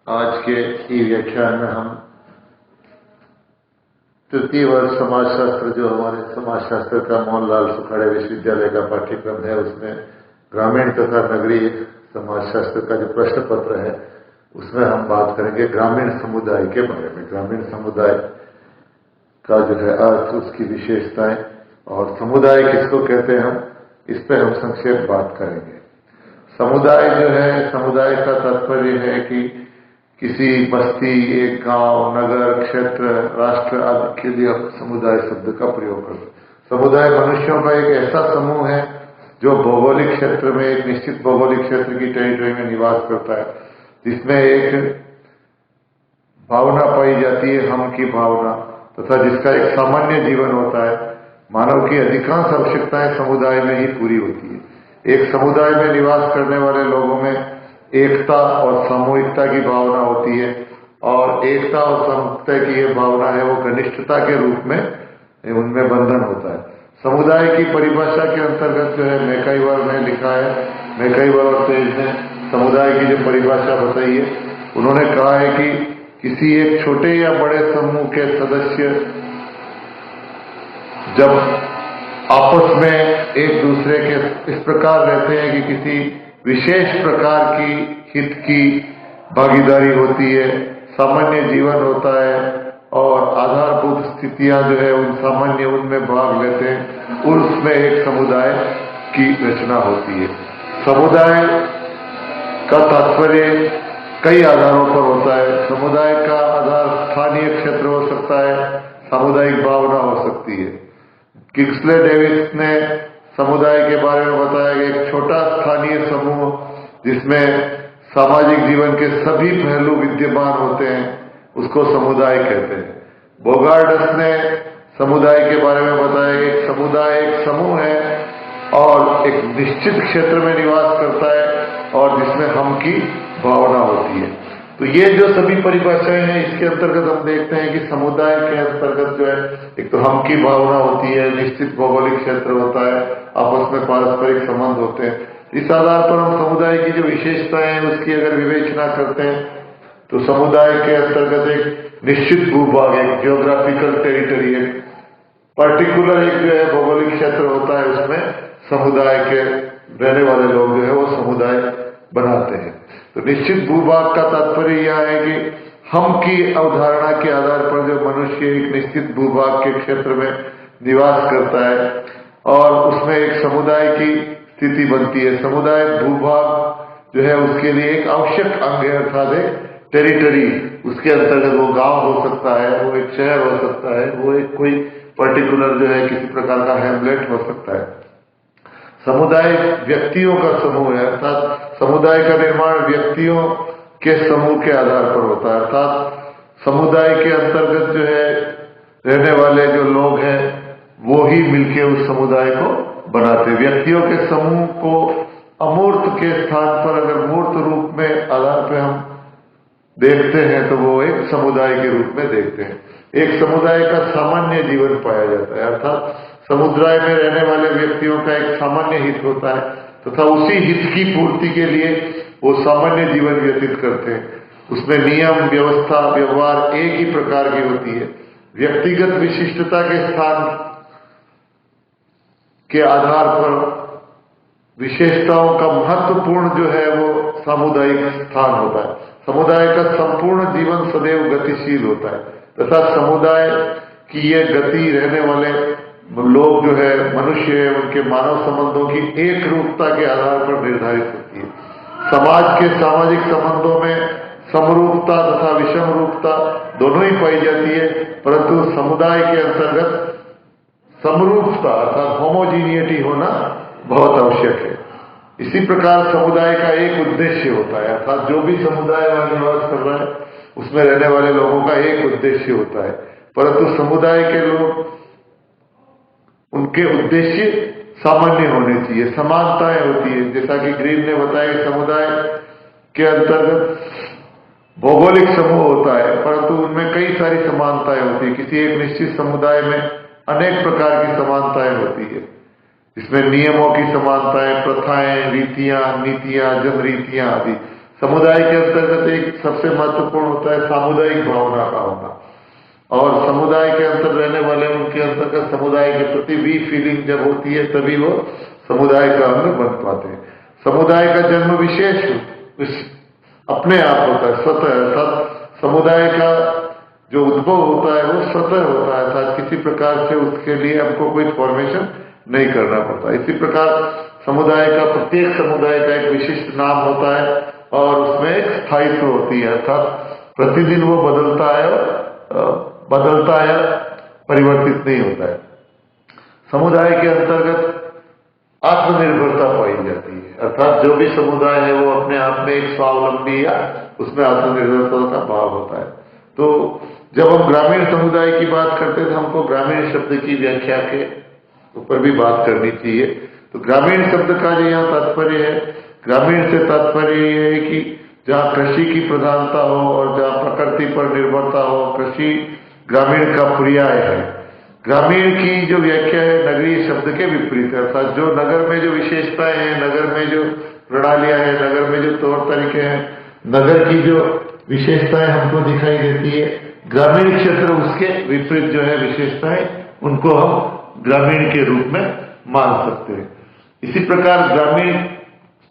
आज के ई व्याख्यान में हम तृतीय वर्ष समाजशास्त्र, जो हमारे समाजशास्त्र का मोहनलाल सुखाड़े विश्वविद्यालय का पाठ्यक्रम है, उसमें ग्रामीण तथा नगरीय समाजशास्त्र का जो प्रश्न पत्र है उसमें हम बात करेंगे ग्रामीण समुदाय के बारे में। ग्रामीण समुदाय का जो है अर्थ, उसकी विशेषताएं और समुदाय किसको कहते हैं, हम इस पर हम संक्षेप बात करेंगे। समुदाय जो है, समुदाय का तात्पर्य है कि किसी बस्ती, एक गांव, नगर, क्षेत्र, राष्ट्र आदि के लिए हम समुदाय शब्द का प्रयोग करते हैं। समुदाय मनुष्यों का एक ऐसा समूह है जो भौगोलिक क्षेत्र में, एक निश्चित भौगोलिक क्षेत्र की टेरिटरी में निवास करता है, जिसमें एक भावना पाई जाती है, हम की भावना, तथा जिसका एक सामान्य जीवन होता है। मानव की अधिकांश आवश्यकताएं समुदाय में ही पूरी होती है। एक समुदाय में निवास करने वाले लोगों में एकता और सामूहिकता की भावना होती है, और एकता और सामूहिकता की ये भावना है वो घनिष्ठता के रूप में उनमें बंधन होता है। समुदाय की परिभाषा के अंतर्गत जो है मैकाइवर ने लिखा है, मैकाइवर और पेज ने समुदाय की जो परिभाषा बताई है, उन्होंने कहा है कि किसी एक छोटे या बड़े समूह के सदस्य जब आपस में एक दूसरे के इस प्रकार रहते हैं कि किसी विशेष प्रकार की हित की भागीदारी होती है, सामान्य जीवन होता है और आधारभूत स्थितियां जो है उन सामान्य उनमें भाग लेते हैं, और उसमें एक समुदाय की रचना होती है। समुदाय का तात्पर्य कई आधारों पर होता है। समुदाय का आधार स्थानीय क्षेत्र हो सकता है, सामुदायिक भावना हो सकती है। किंग्सले डेविस ने समुदाय के बारे में बताया कि एक छोटा स्थानीय समूह जिसमें सामाजिक जीवन के सभी पहलू विद्यमान होते हैं, उसको समुदाय कहते हैं। बोगार्डस ने समुदाय के बारे में बताया कि एक समुदाय एक समूह है और एक निश्चित क्षेत्र में निवास करता है और जिसमें हम की भावना होती है। तो ये जो सभी परिभाषाएं हैं, इसके अंतर्गत हम देखते हैं कि समुदाय के अंतर्गत जो है एक तो हम की भावना होती है, निश्चित भौगोलिक क्षेत्र होता है, आपस में पारस्परिक संबंध होते हैं। इस आधार पर हम समुदाय की जो विशेषताएं हैं उसकी अगर विवेचना करते हैं तो समुदाय के अंतर्गत एक निश्चित भूभाग, एक जियोग्राफिकल टेरिटरी, एक पर्टिकुलर एक जो है भौगोलिक क्षेत्र होता है, उसमें समुदाय के रहने वाले लोग जो है वो समुदाय बनाते हैं। तो निश्चित भूभाग का तात्पर्य यह है कि हम की अवधारणा के आधार पर जो मनुष्य एक निश्चित भूभाग के क्षेत्र में निवास करता है और उसमें एक समुदाय की स्थिति बनती है। समुदाय भूभाग जो है उसके लिए एक आवश्यक अंग है, अर्थात एक टेरिटरी। उसके अंतर्गत वो गांव हो सकता है, वो एक शहर हो सकता है, वो एक कोई पर्टिकुलर जो है किसी प्रकार का हैमलेट हो सकता है। समुदाय व्यक्तियों का समूह है, अर्थात समुदाय का निर्माण व्यक्तियों के समूह के आधार पर होता है। अर्थात समुदाय के अंतर्गत जो है रहने वाले जो लोग हैं वो ही मिलके उस समुदाय को बनाते। व्यक्तियों के समूह को अमूर्त के स्थान पर अगर मूर्त रूप में आधार पे हम देखते हैं तो वो एक समुदाय के रूप में देखते हैं। एक समुदाय का सामान्य जीवन पाया जाता है, अर्थात समुदाय में रहने वाले व्यक्तियों का एक सामान्य हित होता है तथा उसी हित की पूर्ति के लिए वो सामान्य जीवन व्यतीत करते हैं। उसमें नियम, व्यवस्था, व्यवहार एक ही प्रकार की होती है। व्यक्तिगत विशिष्टता के स्थान के आधार पर विशेषताओं का महत्वपूर्ण जो है वो सामुदायिक स्थान होता है। समुदाय का संपूर्ण जीवन सदैव गतिशील होता है तथा समुदाय की ये गति रहने वाले लोग जो है मनुष्य, उनके मानव संबंधों की एक रूपता के आधार पर निर्धारित होती है। समाज के सामाजिक संबंधों में समरूपता तथा विषम रूपता दोनों ही पाई जाती है, परंतु समुदाय के अंतर्गत समरूपता अर्थात होमोजीनियटी होना बहुत आवश्यक है। इसी प्रकार समुदाय का एक उद्देश्य होता है, अर्थात जो भी समुदाय में निवास कर रहा है उसमें रहने वाले लोगों का एक उद्देश्य होता है, परंतु समुदाय के लोग, उनके उद्देश्य सामान्य होने चाहिए, समानताएं होती है। जैसा कि ग्रीन ने बताया कि समुदाय के अंतर्गत भौगोलिक समूह होता है परंतु उनमें कई सारी समानताएं होती है। किसी एक निश्चित समुदाय में अनेक प्रकार की समानताएं होती है, इसमें नियमों की समानताएं, प्रथाएं, रीतियां, नीतियां, जनरीतियां आदि समुदाय के अंतर्गत एक सबसे महत्वपूर्ण होता है सामुदायिक भावना का होना, और समुदाय के अंतर रहने वाले उनके अंतर्गत समुदाय के प्रति वी फीलिंग जब होती है तभी वो समुदाय का अंग बन पाते हैं। समुदाय का जन्म विशेष अपने आप होता है, स्वतः। समुदाय का जो उद्भव होता है वो स्वतः होता है, अर्थात किसी प्रकार से उसके लिए हमको कोई फॉर्मेशन नहीं करना पड़ता। इसी प्रकार समुदाय का, प्रत्येक समुदाय का एक विशिष्ट नाम होता है और उसमें एक स्थायित्व होती है, अर्थात प्रतिदिन वो बदलता है, परिवर्तित नहीं होता है। समुदाय के अंतर्गत आत्मनिर्भरता पाई जाती है, अर्थात जो भी समुदाय है वो अपने आप में एक स्वावलंबी या उसमें आत्मनिर्भरता का भाव होता है। तो जब हम ग्रामीण समुदाय की बात करते हैं तो हमको ग्रामीण शब्द की व्याख्या के ऊपर भी बात करनी चाहिए। तो ग्रामीण शब्द का जो यहाँ तात्पर्य है, ग्रामीण से तात्पर्य ये है कि जहाँ कृषि की प्रधानता हो और जहाँ प्रकृति पर निर्भरता हो, कृषि ग्रामीण का पर्याय है। ग्रामीण की जो व्याख्या है नगरीय शब्द के विपरीत है, अर्थात जो नगर में जो विशेषताएं हैं, नगर में जो प्रणालियां हैं, नगर में जो तौर तरीके हैं, नगर की जो विशेषताएं हमको दिखाई देती है, ग्रामीण क्षेत्र उसके विपरीत जो है विशेषताएं, उनको हम ग्रामीण के रूप में मान सकते हैं। इसी प्रकार ग्रामीण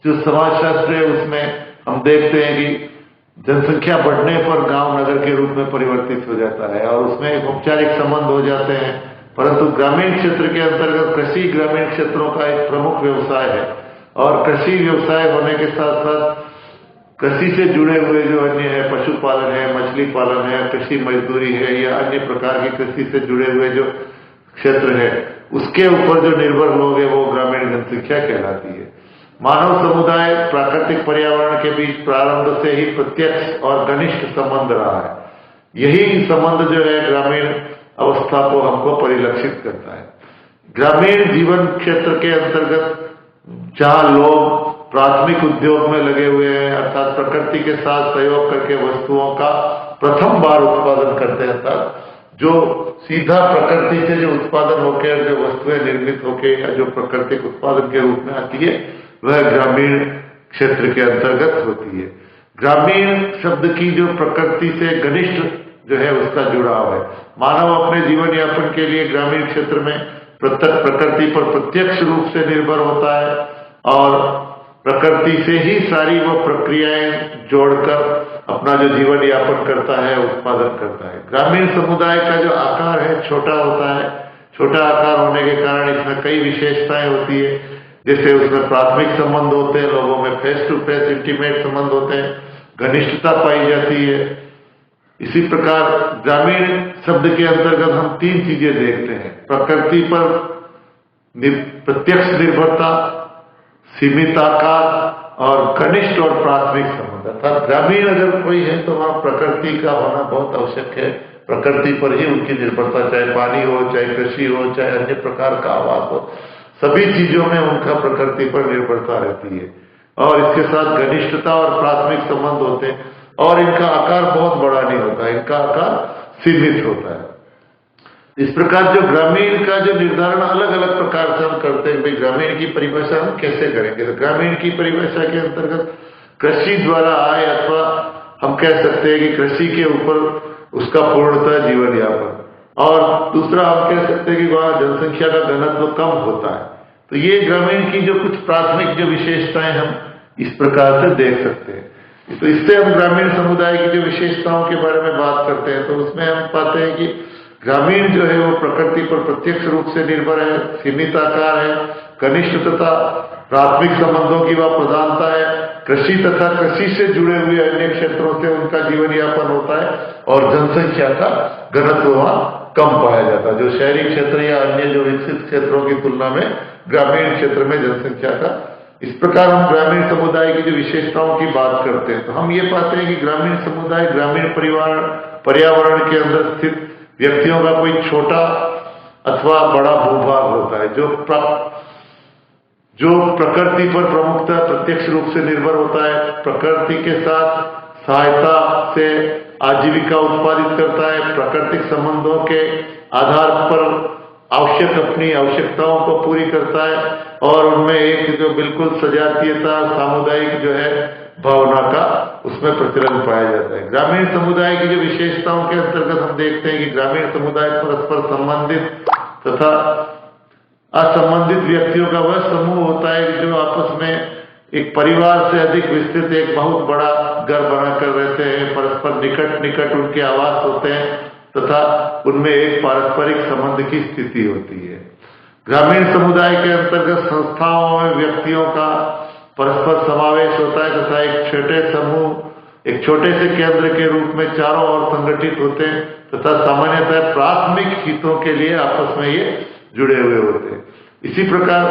जो समाजशास्त्र है उसमें हम देखते हैं कि जनसंख्या बढ़ने पर गांव नगर के रूप में परिवर्तित हो जाता है और उसमें एक औपचारिक संबंध हो जाते हैं, परंतु ग्रामीण क्षेत्र के अंतर्गत कृषि ग्रामीण क्षेत्रों का एक प्रमुख व्यवसाय है और कृषि व्यवसाय होने के साथ साथ कृषि से जुड़े हुए जो अन्य है, पशुपालन है, मछली पालन है, कृषि मजदूरी है या अन्य प्रकार की कृषि से जुड़े हुए जो क्षेत्र है, उसके ऊपर जो निर्भर लोग है वो ग्रामीण जनसंख्या कहलाती है। मानव समुदाय प्राकृतिक पर्यावरण के बीच प्रारंभ से ही प्रत्यक्ष और घनिष्ठ संबंध रहा है। यही संबंध जो है ग्रामीण अवस्था को हमको परिलक्षित करता है। ग्रामीण जीवन क्षेत्र के अंतर्गत जहां लोग प्राथमिक उद्योग में लगे हुए हैं, अर्थात प्रकृति के साथ सहयोग करके वस्तुओं का प्रथम बार उत्पादन करते हैं, अर्थात जो सीधा प्रकृति से जो उत्पादन होकर जो वस्तुएं निर्मित होकर या जो प्राकृतिक उत्पादन के रूप में आती है वह ग्रामीण क्षेत्र के अंतर्गत होती है। ग्रामीण शब्द की जो प्रकृति से घनिष्ठ जो है उसका जुड़ाव है। मानव अपने जीवन यापन के लिए ग्रामीण क्षेत्र में प्रकृति पर प्रत्यक्ष रूप से निर्भर होता है और प्रकृति से ही सारी वो प्रक्रियाएं जोड़कर अपना जो जीवन यापन करता है, उत्पादन करता है। ग्रामीण समुदाय का जो आकार है छोटा होता है। छोटा आकार होने के कारण इसमें कई विशेषताएं होती है, जैसे उसमें प्राथमिक संबंध होते हैं, लोगों में फेस टू फेस इंटीमेट संबंध होते हैं, घनिष्ठता पाई जाती है। इसी प्रकार ग्रामीण शब्द के अंतर्गत हम तीन चीजें देखते हैं: प्रकृति पर प्रत्यक्ष निर्भरता, सीमित आकार और घनिष्ठ और प्राथमिक संबंध। अर्थात ग्रामीण अगर कोई है तो वहां प्रकृति का होना बहुत आवश्यक है। प्रकृति पर ही उनकी निर्भरता, चाहे पानी हो, चाहे कृषि हो, चाहे अन्य प्रकार का आवास हो, सभी चीजों में उनका प्रकृति पर निर्भरता रहती है। और इसके साथ घनिष्ठता और प्राथमिक संबंध होते हैं और इनका आकार बहुत बड़ा नहीं होता, इनका आकार सीमित होता है। इस प्रकार जो ग्रामीण का जो निर्धारण अलग अलग प्रकार से हम करते हैं, भाई ग्रामीण की परिभाषा हम कैसे करेंगे, तो ग्रामीण की परिभाषा के अंतर्गत कृषि द्वारा आय, अथवा हम कह सकते हैं कि कृषि के ऊपर उसका पूर्णतः जीवन यापन, और दूसरा हम कह सकते हैं कि वहां जनसंख्या का घनत्व कम होता है। तो ये ग्रामीण की जो कुछ प्राथमिक जो विशेषताएं हम इस प्रकार से देख सकते हैं। तो इससे हम ग्रामीण समुदाय की जो विशेषताओं के बारे में बात करते हैं तो उसमें हम पाते हैं कि ग्रामीण जो है वो प्रकृति पर प्रत्यक्ष रूप से निर्भर है, सीमित आकार है, घनिष्ठ तथा प्राथमिक संबंधों की वह प्रधानता है, कृषि तथा कृषि से जुड़े हुए अन्य क्षेत्रों से उनका जीवन यापन होता है और जनसंख्या का घनत्व वहां कम पाया जाता है। जो शहरी क्षेत्र या अन्य जो विकसित क्षेत्रों की तुलना में ग्रामीण क्षेत्र में जनसंख्या का, इस प्रकार हम ग्रामीण समुदाय की जो विशेषताओं की बात करते हैं तो हम ये पाते हैं कि ग्रामीण समुदाय ग्रामीण पर्यावरण के अंदर स्थित व्यक्तियों का कोई छोटा अथवा बड़ा भूभाग होता है जो प्रकृति पर प्रमुखतः प्रत्यक्ष रूप से निर्भर होता है, प्रकृति के साथ सहायता से आजीविका उत्पादित करता है, प्राकृतिक संबंधों के आधार पर अपनी आवश्यकताओं को पूरी करता है और उनमें एक जो बिल्कुल सजातीयता, सामुदायिक जो है भावना का उसमें प्रचलन पाया जाता है। ग्रामीण समुदाय की जो विशेषताओं के अंतर्गत हम देखते हैं कि ग्रामीण समुदाय परस्पर संबंधित तथा असंबंधित व्यक्तियों का वह समूह होता है जो आपस में एक परिवार से अधिक विस्तृत एक बहुत बड़ा घर बनाकर रहते हैं, परस्पर निकट निकट उनके आवास होते हैं तथा उनमें एक पारस्परिक संबंध की स्थिति होती है। ग्रामीण समुदाय के अंतर्गत संस्थाओं में व्यक्तियों का परस्पर समावेश होता है तथा एक छोटे से केंद्र के रूप में चारों ओर संगठित होते हैं तथा सामान्यतः प्राथमिक हितों के लिए आपस में ये जुड़े हुए होते हैं। इसी प्रकार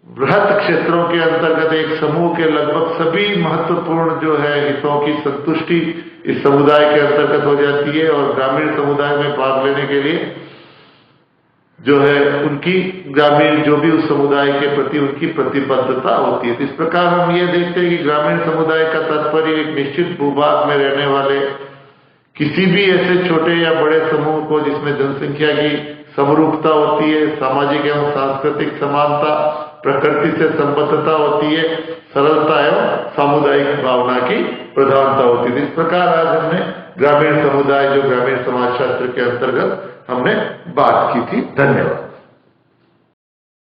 बृहत क्षेत्रों के अंतर्गत एक समूह के लगभग सभी महत्वपूर्ण जो है हितों की संतुष्टि इस समुदाय के अंतर्गत हो जाती है और ग्रामीण समुदाय में भाग लेने के लिए जो है उनकी ग्रामीण जो भी उस समुदाय के प्रति उनकी प्रतिबद्धता होती है। तो इस प्रकार हम ये देखते हैं कि ग्रामीण समुदाय का तात्पर्य एक निश्चित भूभाग में रहने वाले किसी भी ऐसे छोटे या बड़े समूह को जिसमें जनसंख्या की समरूपता होती है, सामाजिक एवं सांस्कृतिक समानता, प्रकृति से संबद्धता होती है, सरलता एवं सामुदायिक भावना की प्रधानता होती है। इस प्रकार आज हमने ग्रामीण समुदाय जो ग्रामीण समाज शास्त्र के अंतर्गत हमने बात की थी। धन्यवाद।